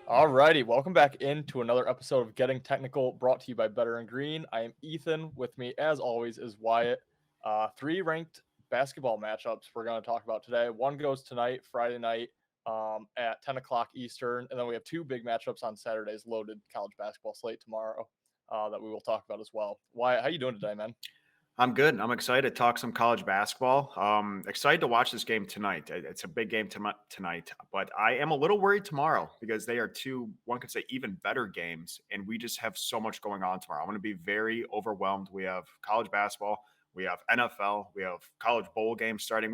All righty, welcome back into another episode of Getting Technical, brought to you by Better and Green. I am Ethan. With me, as always, is Wyatt. Three ranked basketball matchups we're going to talk about today. One goes tonight, Friday night, at 10 o'clock Eastern, and then we have two big matchups on Saturday's loaded college basketball slate tomorrow that we will talk about as well. Wyatt, how you doing today, man? I'm good. I'm excited to talk some college basketball. Excited to watch this game tonight. It's a big game tonight, but I am a little worried tomorrow because they are two, one could say, even better games, and we just have so much going on tomorrow. I'm going to be very overwhelmed. We have college basketball, we have NFL, we have college bowl games starting.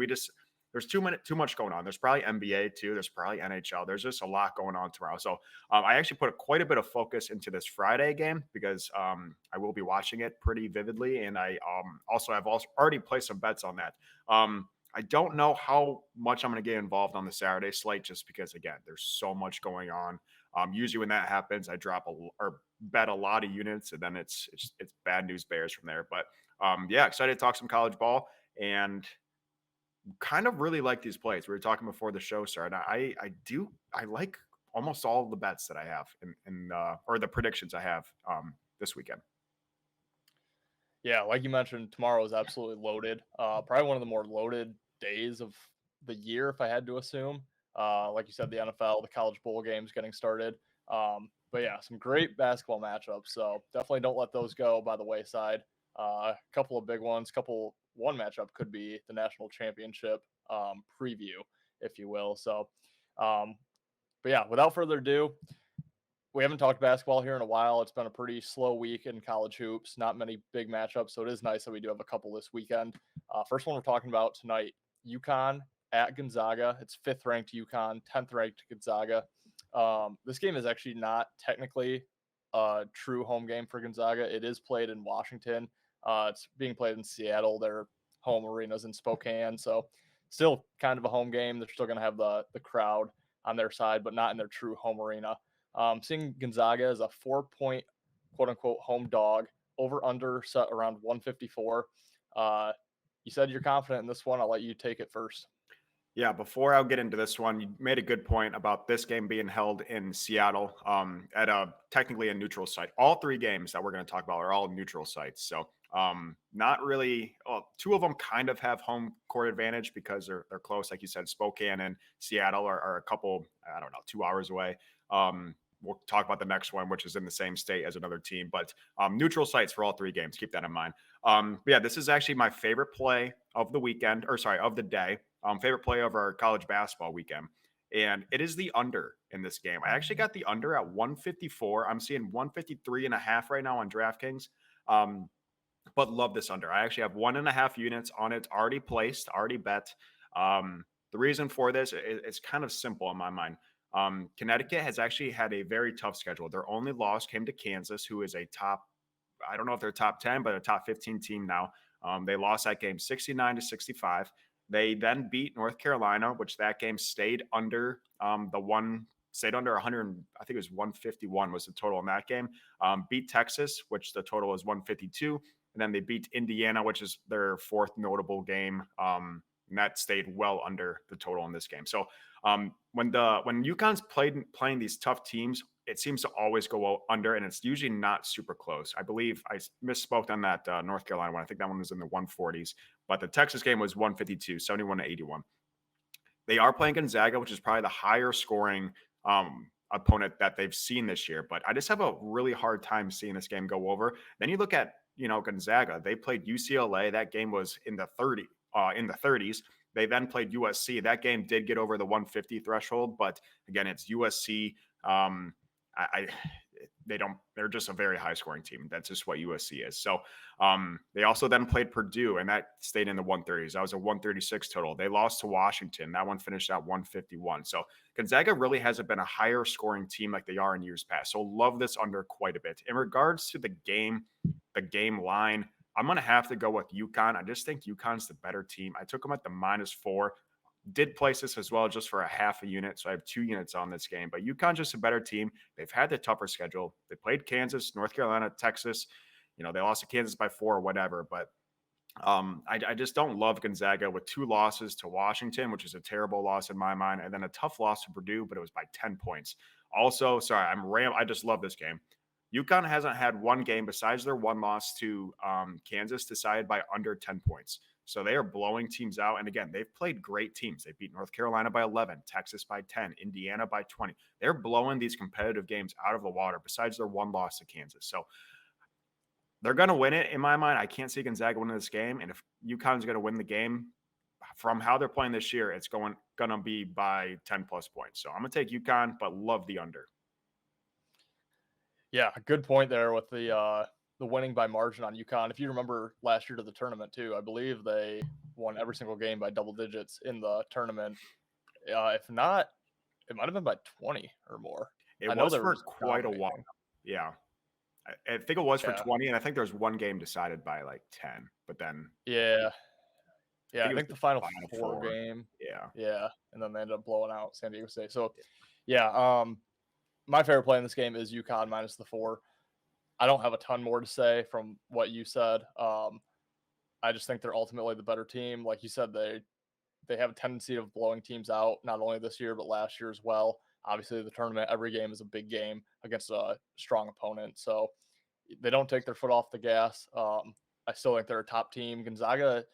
There's too much going on. There's probably NBA too. There's probably NHL. There's just a lot going on tomorrow. So I actually put quite a bit of focus into this Friday game because I will be watching it pretty vividly, and I have already placed some bets on that. I don't know how much I'm going to get involved on the Saturday slate just because, again, there's so much going on. Usually when that happens, I drop or bet a lot of units, and then it's bad news bears from there. But yeah, excited to talk some college ball and kind of really like these plays. We were talking before the show started. I like almost all of the bets that I have or the predictions I have this weekend. Yeah, like you mentioned, tomorrow is absolutely loaded. Probably one of the more loaded days of the year, if I had to assume. Like you said, the NFL, the college bowl games getting started. But yeah, some great basketball matchups. So definitely don't let those go by the wayside. A couple of big ones. One matchup could be the national championship preview, if you will. So, but yeah, without further ado, we haven't talked basketball here in a while. It's been a pretty slow week in college hoops, not many big matchups. So it is nice that we do have a couple this weekend. First one we're talking about tonight, UConn at Gonzaga. It's 5th ranked UConn, 10th ranked Gonzaga. This game is actually not technically a true home game for Gonzaga. It is played in Washington. It's being played in Seattle. Their home arena's in Spokane. So still kind of a home game. They're still going to have the crowd on their side, but not in their true home arena. Seeing Gonzaga as a 4-point, quote unquote, home dog, over under set around 154. You said you're confident in this one. I'll let you take it first. Yeah, before I get into this one, you made a good point about this game being held in Seattle at technically a neutral site. All three games that we're going to talk about are all neutral sites. So not really. Well, two of them kind of have home court advantage because they're close. Like you said, Spokane and Seattle are a couple, 2 hours away. We'll talk about the next one, which is in the same state as another team, but neutral sites for all three games. Keep that in mind. But yeah, this is actually my favorite play of the weekend, of the day. Favorite play of our college basketball weekend. And it is the under in this game. I actually got the under at 154. I'm seeing 153.5 right now on DraftKings. But love this under. I actually have 1.5 units on it already placed, already bet. The reason for this is kind of simple in my mind. Connecticut has actually had a very tough schedule. Their only loss came to Kansas, who is I don't know if they're top 10, but a top 15 team now. They lost that game 69-65. They then beat North Carolina, which that game stayed under stayed under 100. I think it was 151 was the total in that game. Beat Texas, which the total was 152. And then they beat Indiana, which is their fourth notable game. And that stayed well under the total in this game. So when UConn's playing these tough teams, it seems to always go under, and it's usually not super close. I believe I misspoke on that North Carolina one. I think that one was in the 140s, but the Texas game was 152, 71-81. They are playing Gonzaga, which is probably the higher scoring opponent that they've seen this year, but I just have a really hard time seeing this game go over. Then you look at, Gonzaga. They played UCLA. That game was in the 30s. They then played USC. That game did get over the 150 threshold, but again, it's USC. They're just a very high scoring team. That's just what USC is. So they also then played Purdue, and that stayed in the 130s. That was a 136 total. They lost to Washington. That one finished at 151. So Gonzaga really hasn't been a higher scoring team like they are in years past. So love this under quite a bit. In regards to the game line, I'm going to have to go with UConn. I just think UConn's the better team. I took them at the -4. Did place this as well just for a half a unit. So I have 2 units on this game. But UConn's just a better team. They've had the tougher schedule. They played Kansas, North Carolina, Texas. They lost to Kansas by 4 or whatever. But I just don't love Gonzaga with 2 losses to Washington, which is a terrible loss in my mind, and then a tough loss to Purdue, but it was by 10 points. Also, sorry, I just love this game. UConn hasn't had one game besides their one loss to Kansas decided by under 10 points. So they are blowing teams out. And again, they've played great teams. They beat North Carolina by 11, Texas by 10, Indiana by 20. They're blowing these competitive games out of the water besides their one loss to Kansas. So they're going to win it in my mind. I can't see Gonzaga winning this game. And if UConn's going to win the game from how they're playing this year, it's going to be by 10 plus points. So I'm going to take UConn, but love the under. Yeah, good point there with the winning by margin on UConn. If you remember last year to the tournament too, I believe they won every single game by double digits in the tournament. If not, it might have been by 20 or more. It was for quite a while. Yeah. I think it was for 20, and I think there's one game decided by like 10, but then I think the final four four game. Yeah. And then they ended up blowing out San Diego State. So my favorite play in this game is UConn minus the 4. I don't have a ton more to say from what you said. I just think they're ultimately the better team. Like you said, they have a tendency of blowing teams out, not only this year, but last year as well. Obviously, the tournament, every game is a big game against a strong opponent. So they don't take their foot off the gas. I still think they're a top team. Gonzaga,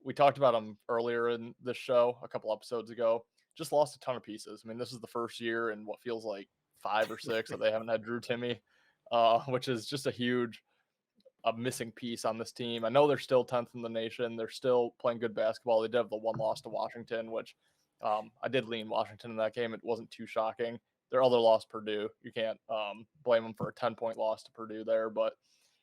we talked about them earlier in this show a couple episodes ago, just lost a ton of pieces. I mean, this is the first year in what feels like 5 or 6 that they haven't had Drew Timme, which is just a missing piece on this team. I know they're still 10th in the nation. They're still playing good basketball. They did have the one loss to Washington, which I did lean Washington in that game. It wasn't too shocking. Their other loss, Purdue, you can't blame them for a 10-point loss to Purdue there. But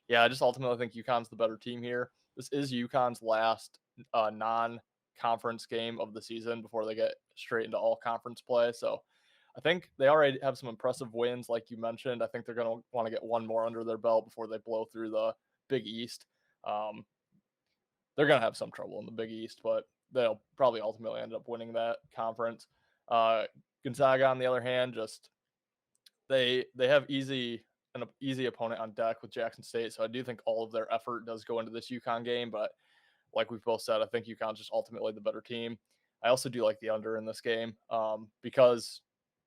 yeah, I just ultimately think UConn's the better team here. This is UConn's last non-conference game of the season before they get straight into all conference play. So I think they already have some impressive wins, like you mentioned. I think they're going to want to get one more under their belt before they blow through the Big East. They're going to have some trouble in the Big East, but they'll probably ultimately end up winning that conference. Gonzaga, on the other hand, just they have an easy opponent on deck with Jackson State, so I do think all of their effort does go into this UConn game. But like we've both said, I think UConn's just ultimately the better team. I also do like the under in this game because,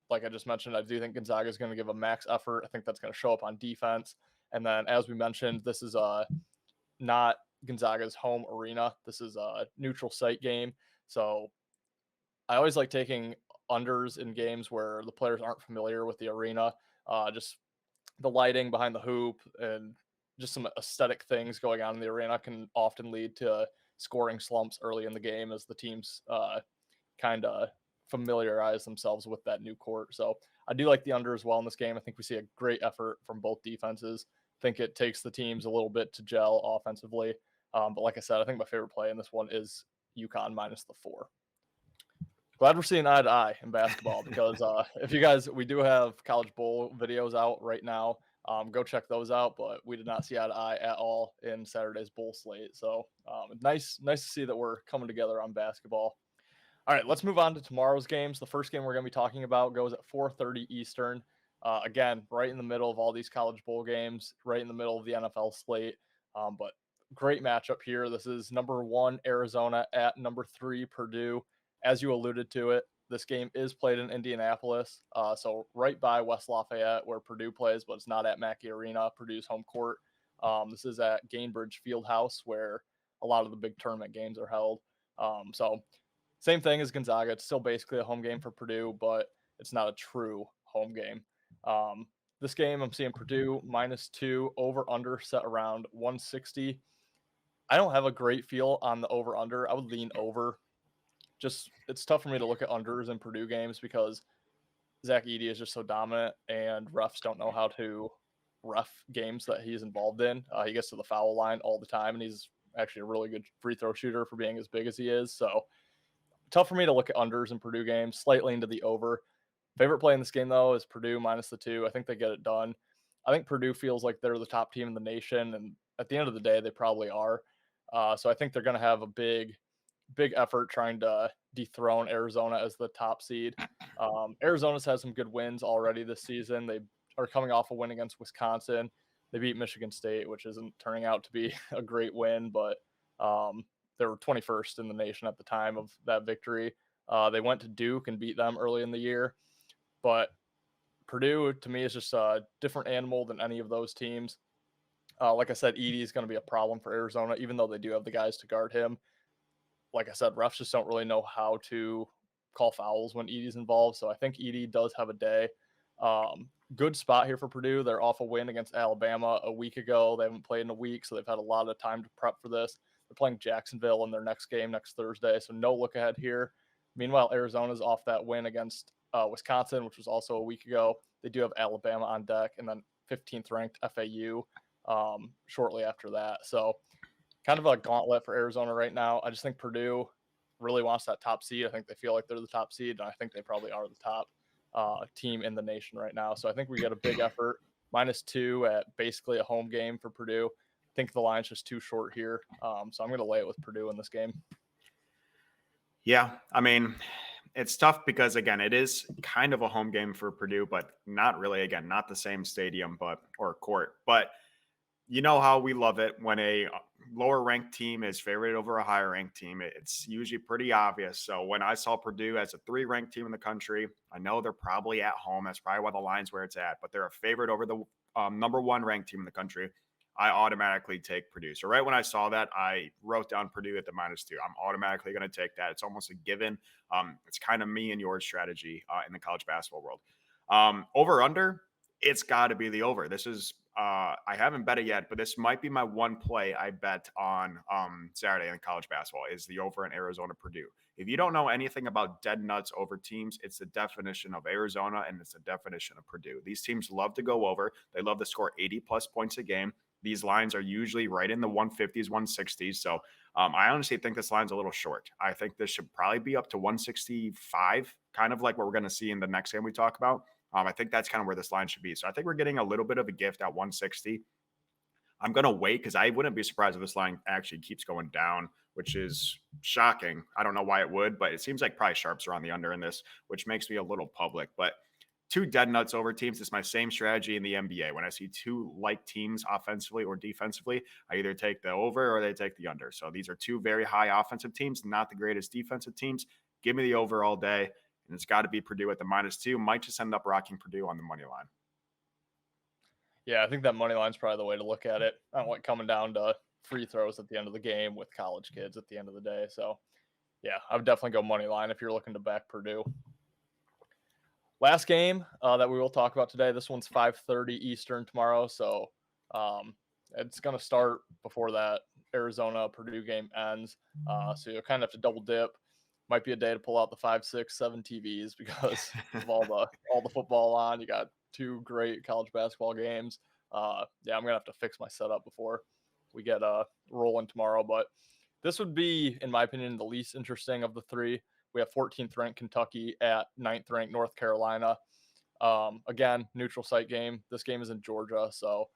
like I just mentioned, I do think Gonzaga is going to give a max effort. I think that's going to show up on defense. And then, as we mentioned, this is not Gonzaga's home arena. This is a neutral site game. So I always like taking unders in games where the players aren't familiar with the arena. Just the lighting behind the hoop and just some aesthetic things going on in the arena can often lead to scoring slumps early in the game as the teams kind of familiarize themselves with that new court. So I do like the under as well in this game. I think we see a great effort from both defenses. I think it takes the teams a little bit to gel offensively. But like I said, I think my favorite play in this one is UConn minus the 4. Glad we're seeing eye to eye in basketball because if you guys, we do have College Bowl videos out right now. Go check those out, but we did not see eye to eye at all in Saturday's bowl slate. So nice to see that we're coming together on basketball. All right, let's move on to tomorrow's games. The first game we're going to be talking about goes at 4:30 Eastern. Again, right in the middle of all these College Bowl games, right in the middle of the NFL slate. But great matchup here. This is number 1 Arizona at number 3 Purdue. As you alluded to it, this game is played in Indianapolis, so right by West Lafayette where Purdue plays, but it's not at Mackey Arena, Purdue's home court. This is at Gainbridge Fieldhouse where a lot of the big tournament games are held. So same thing as Gonzaga. It's still basically a home game for Purdue, but it's not a true home game. This game, I'm seeing Purdue -2, over-under set around 160. I don't have a great feel on the over-under. I would lean over. Just it's tough for me to look at unders in Purdue games because Zach Edey is just so dominant and refs don't know how to ref games that he's involved in. He gets to the foul line all the time, and he's actually a really good free throw shooter for being as big as he is. So tough for me to look at unders in Purdue games, slightly into the over. Favorite play in this game, though, is Purdue -2. I think they get it done. I think Purdue feels like they're the top team in the nation, and at the end of the day, they probably are. So I think they're going to have a big effort trying to dethrone Arizona as the top seed. Arizona's had some good wins already this season. They are coming off a win against Wisconsin. They beat Michigan State, which isn't turning out to be a great win, but They were 21st in the nation at the time of that victory. They went to Duke and beat them early in the year, but Purdue to me is just a different animal than any of those teams. Like I said, Edey is going to be a problem for Arizona, even though they do have the guys to guard him. Like I said, refs just don't really know how to call fouls when Edey's involved. So I think Edey does have a day. Good spot here for Purdue. They're off a win against Alabama a week ago. They haven't played in a week, so they've had a lot of time to prep for this. They're playing Jacksonville in their next game next Thursday, so no look ahead here. Meanwhile, Arizona's off that win against Wisconsin, which was also a week ago. They do have Alabama on deck, and then 15th ranked FAU shortly after that. So kind of a gauntlet for Arizona right now. I just think Purdue really wants that top seed. I think they feel like they're the top seed, and I think they probably are the top team in the nation right now. So I think we get a big effort. -2 at basically a home game for Purdue. I think the line's just too short here. So I'm going to lay it with Purdue in this game. Yeah, I mean, it's tough because, again, it is kind of a home game for Purdue, but not really, again, not the same stadium or court. But you know how we love it when a lower ranked team is favored over a higher ranked team. It's usually pretty obvious. So when I saw Purdue as a 3 ranked team in the country, I know they're probably at home. That's probably why the line's where it's at, but they're a favorite over the number 1 ranked team in the country. I automatically take Purdue. So right when I saw that, I wrote down Purdue at the -2. I'm automatically going to take that. It's almost a given. It's kind of me and yours strategy in the college basketball world. Over under, it's got to be the over. This is I haven't bet it yet, but this might be my one play I bet on Saturday in college basketball is the over in Arizona Purdue. If you don't know anything about dead nuts over teams, it's the definition of Arizona and it's the definition of Purdue. These teams love to go over. They love to score 80 plus points a game. These lines are usually right in the 150s, 160s. So I honestly think this line's a little short. I think this should probably be up to 165, kind of like what we're going to see in the next game we talk about. I think that's kind of where this line should be. So I think we're getting a little bit of a gift at 160. I'm going to wait because I wouldn't be surprised if this line actually keeps going down, which is shocking. I don't know why it would, but it seems like probably sharps are on the under in this, which makes me a little public. But 2 dead nuts over teams is my same strategy in the NBA. When I see 2 like teams offensively or defensively, I either take the over or they take the under. So these are 2 very high offensive teams, not the greatest defensive teams. Give me the over all day. And it's got to be Purdue at the -2. Might just end up rocking Purdue on the money line. Yeah, I think that money line's probably the way to look at it. I don't like coming down to free throws at the end of the game with college kids at the end of the day. So, yeah, I would definitely go money line if you're looking to back Purdue. Last game that we will talk about today. This one's 5:30 Eastern tomorrow, so it's going to start before that Arizona Purdue game ends. So you'll kind of have to double dip. Might be a day to pull out the 5, 6, 7 TVs because of all the football on. You got 2 great college basketball games. Yeah, I'm gonna have to fix my setup before we get rolling tomorrow. But this would be, in my opinion, the least interesting of the 3. We have 14th ranked Kentucky at 9th ranked North Carolina. Again, neutral site game. This game is in Georgia, so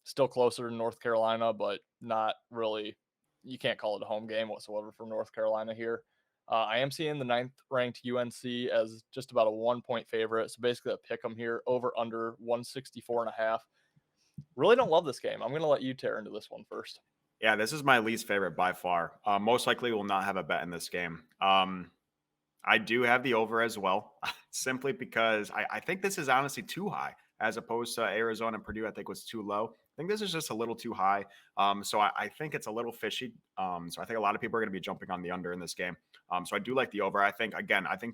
still closer to North Carolina, but not really. You can't call it a home game whatsoever for North Carolina here. I am seeing the 9th ranked UNC as just about a 1-point favorite. So basically a pick 'em here, over under 164.5. Really don't love this game. I'm going to let you tear into this one first. Yeah, this is my least favorite by far. Most likely will not have a bet in this game. I do have the over as well, simply because I think this is honestly too high as opposed to Arizona and Purdue. I think was too low. I think this is just a little too high. So I think it's a little fishy. So I think a lot of people are going to be jumping on the under in this game. So I do like the over. I think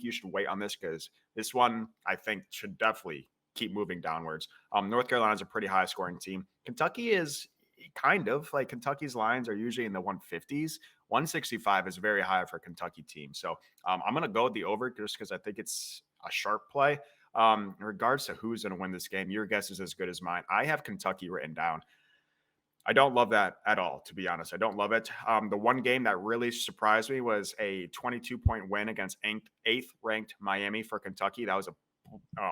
you should wait on this because this one I think should definitely keep moving downwards. North Carolina is a pretty high scoring team. Kentucky is kind of like Kentucky's lines are usually in the 150s. 165 is very high for a Kentucky team. So I'm going to go with the over just because I think it's a sharp play. In regards to who's going to win this game, your guess is as good as mine. I have Kentucky written down. I don't love that at all, to be honest. I don't love it. The one game that really surprised me was a 22-point win against 8th ranked Miami for Kentucky. That was a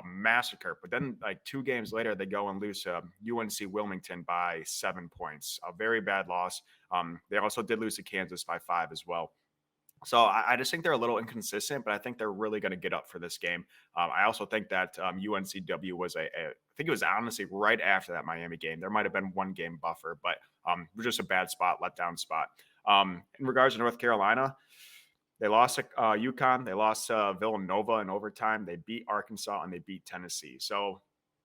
massacre. But then, like 2 games later, they go and lose to UNC Wilmington by 7 points. A very bad loss. They also did lose to Kansas by 5 as well. So I just think they're a little inconsistent, but I think they're really going to get up for this game. I also think that UNCW was I think it was honestly right after that Miami game. There might have been 1 game buffer, but just a bad spot, letdown spot. In regards to North Carolina, they lost to UConn, they lost to Villanova in overtime, they beat Arkansas, and they beat Tennessee. So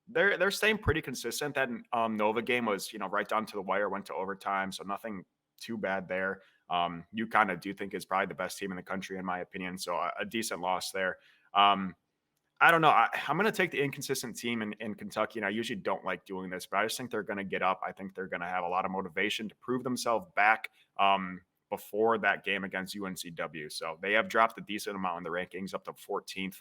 they're staying pretty consistent. That Nova game was right down to the wire, went to overtime, so nothing too bad there. UConn, I do think, is probably the best team in the country in my opinion, so a decent loss there. I don't know. I'm going to take the inconsistent team in Kentucky, and I usually don't like doing this, but I just think they're going to get up. I think they're going to have a lot of motivation to prove themselves back before that game against UNCW. So they have dropped a decent amount in the rankings, up to 14th.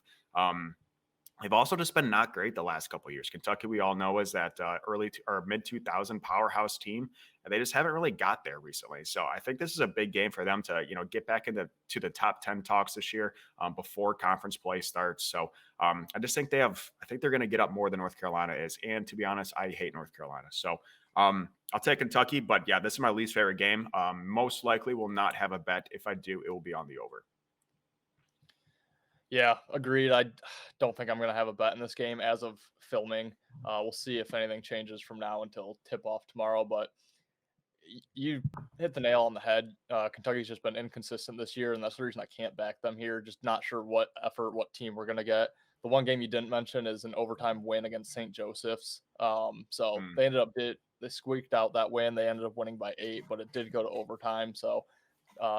They've also just been not great the last couple of years. Kentucky, we all know, is that early or mid 2000 powerhouse team, and they just haven't really got there recently. So I think this is a big game for them to get back into the top 10 talks this year before conference play starts. So I just think I think they're going to get up more than North Carolina is. And to be honest, I hate North Carolina. So I'll take Kentucky, but yeah, this is my least favorite game. Most likely will not have a bet. If I do, it will be on the over. Yeah, agreed. I don't think I'm going to have a bet in this game as of filming. We'll see if anything changes from now until tip-off tomorrow, but you hit the nail on the head. Kentucky's just been inconsistent this year, and that's the reason I can't back them here. Just not sure what team we're going to get. The one game you didn't mention is an overtime win against St. Joseph's. They ended up they squeaked out that win. They ended up winning by 8, but it did go to overtime. So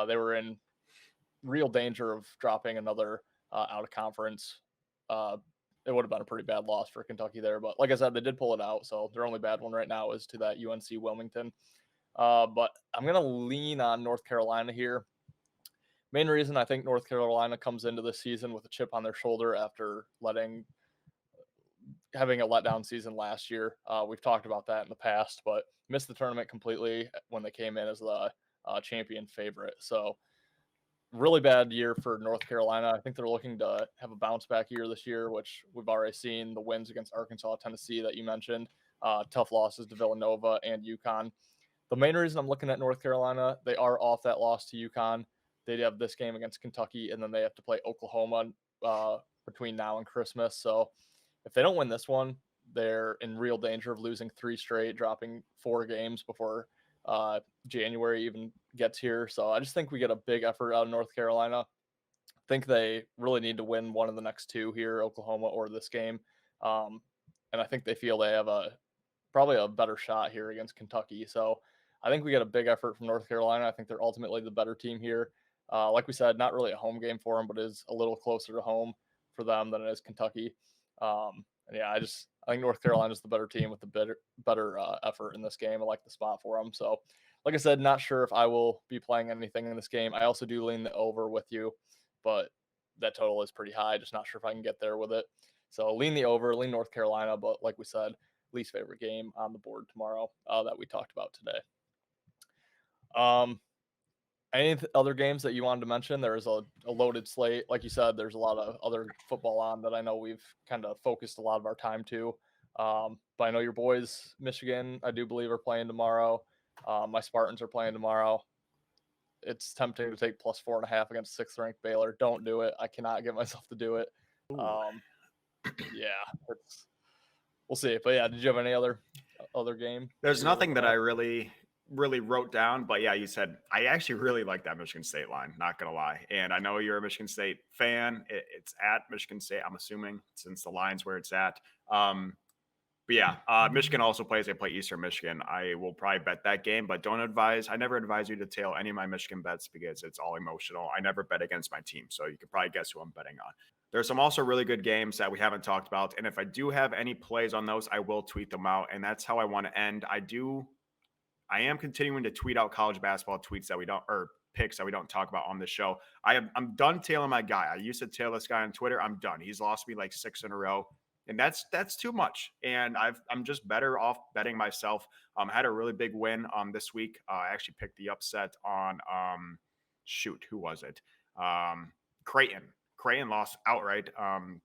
they were in real danger of dropping another out of conference. It would have been a pretty bad loss for Kentucky there, but like I said, they did pull it out. So their only bad one right now is to that UNC Wilmington. But I'm going to lean on North Carolina here. Main reason I think North Carolina comes into this season with a chip on their shoulder after having a letdown season last year. We've talked about that in the past, but missed the tournament completely when they came in as the champion favorite. So really bad year for North Carolina. I think they're looking to have a bounce back year this year, which we've already seen the wins against Arkansas, Tennessee that you mentioned, tough losses to Villanova and UConn. The main reason I'm looking at North Carolina, they are off that loss to UConn. They have this game against Kentucky, and then they have to play Oklahoma between now and Christmas. So if they don't win this one, they're in real danger of losing 3 straight, dropping 4 games before January even gets here. So I just think we get a big effort out of North Carolina. I think they really need to win one of the next 2 here, Oklahoma or this game. And I think they feel they have probably a better shot here against Kentucky. So I think we get a big effort from North Carolina. I think they're ultimately the better team here. Like we said, not really a home game for them, but is a little closer to home for them than it is Kentucky. And yeah, I think North Carolina is the better team with the better effort in this game. I like the spot for them. So, like I said, not sure if I will be playing anything in this game. I also do lean the over with you, but that total is pretty high. Just not sure if I can get there with it. So lean the over, lean North Carolina, but like we said, least favorite game on the board tomorrow that we talked about today. Any other games that you wanted to mention? There is a loaded slate. Like you said, there's a lot of other football on that I know we've kind of focused a lot of our time to. But I know your boys, Michigan, I do believe are playing tomorrow. My Spartans are playing tomorrow. It's tempting to take plus 4.5 against 6th ranked Baylor. Don't do it. I cannot get myself to do it. Yeah, we'll see. But yeah, did you have any other game? There's nothing that I really wrote down, but yeah, you said I actually really like that Michigan State line, not gonna lie. And I know you're a Michigan State fan. It's at Michigan State, I'm assuming, since the line's where it's at. But yeah, Michigan also plays. They play Eastern Michigan. I will probably bet that game, but I never advise you to tail any of my Michigan bets because it's all emotional. I never bet against my team, so you can probably guess who I'm betting on. There's some also really good games that we haven't talked about, and if I do have any plays on those, I will tweet them out, and that's how I want to end. I am continuing to tweet out college basketball tweets picks that we don't talk about on the show. I'm done tailing my guy. I used to tail this guy on Twitter. I'm done. He's lost me like 6 in a row. And that's too much. And I'm just better off betting myself. I had a really big win this week. I actually picked the upset on who was it? Creighton. Creighton lost outright.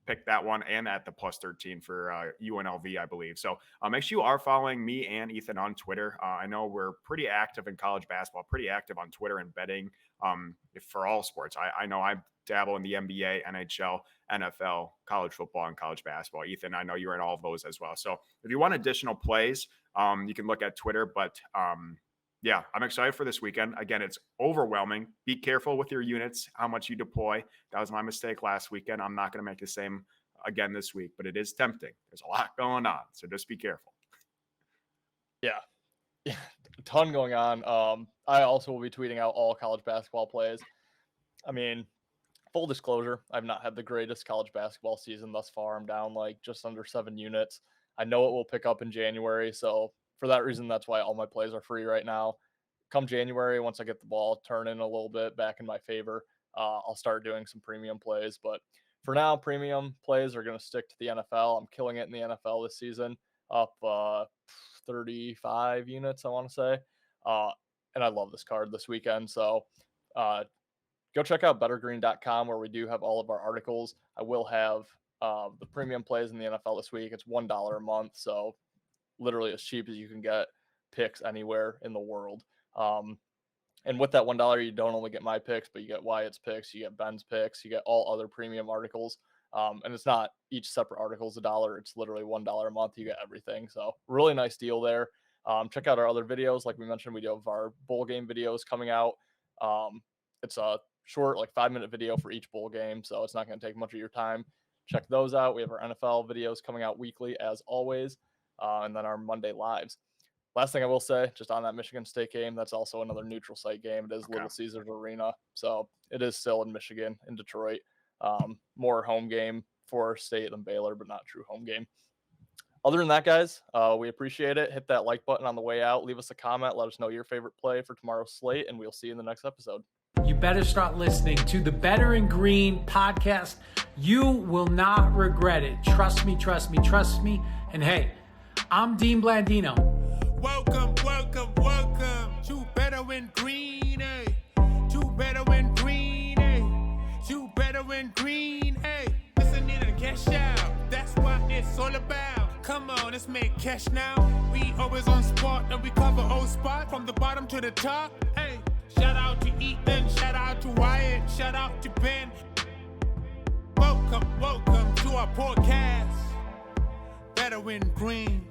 Picked that one and at the plus 13 for UNLV, I believe. So make sure you are following me and Ethan on Twitter. I know we're pretty active in college basketball, pretty active on Twitter and betting for all sports. I know I dabble in the NBA, NHL, NFL, college football, and college basketball. Ethan, I know you're in all of those as well. So if you want additional plays, you can look at Twitter. But yeah, I'm excited for this weekend. Again, it's overwhelming. Be careful with your units, how much you deploy. That was my mistake last weekend. I'm not going to make the same again this week, but it is tempting. There's a lot going on, so just be careful. Yeah, a ton going on. I also will be tweeting out all college basketball plays. I mean, full disclosure, I've not had the greatest college basketball season thus far. I'm down like just under 7 units. I know it will pick up in January, so for that reason, that's why all my plays are free right now. Come January, once I get the ball turning a little bit back in my favor, I'll start doing some premium plays. But for now, premium plays are going to stick to the NFL. I'm killing it in the NFL this season, up 35 units, I want to say. And I love this card this weekend. So go check out bettergreen.com where we do have all of our articles. I will have the premium plays in the NFL this week. It's $1 a month. So literally as cheap as you can get picks anywhere in the world. And with that $1, you don't only get my picks, but you get Wyatt's picks, you get Ben's picks, you get all other premium articles. And it's not each separate article is $1. It's literally $1 a month. You get everything. So really nice deal there. Check out our other videos. Like we mentioned, we do have our bowl game videos coming out. It's a short, like 5-minute video for each bowl game. So it's not going to take much of your time. Check those out. We have our NFL videos coming out weekly as always. And then our Monday lives. Last thing I will say, just on that Michigan State game, that's also another neutral site game. It is Little Caesars Arena. So it is still in Michigan, in Detroit. More home game for State than Baylor, but not true home game. Other than that, guys, we appreciate it. Hit that like button on the way out. Leave us a comment. Let us know your favorite play for tomorrow's slate, and we'll see you in the next episode. You better start listening to the Better and Green podcast. You will not regret it. Trust me, trust me, trust me. And hey, I'm Dean Blandino. Welcome, welcome, welcome to Better and Green, eh? To Better and Green, eh? To Better and Green, eh? Listen in and cash out. That's what it's all about. Come on, let's make cash now. We always on spot and we cover all spot from the bottom to the top. Hey, shout out to Ethan, shout out to Wyatt, shout out to Ben. Welcome, welcome to our podcast. Better and Green.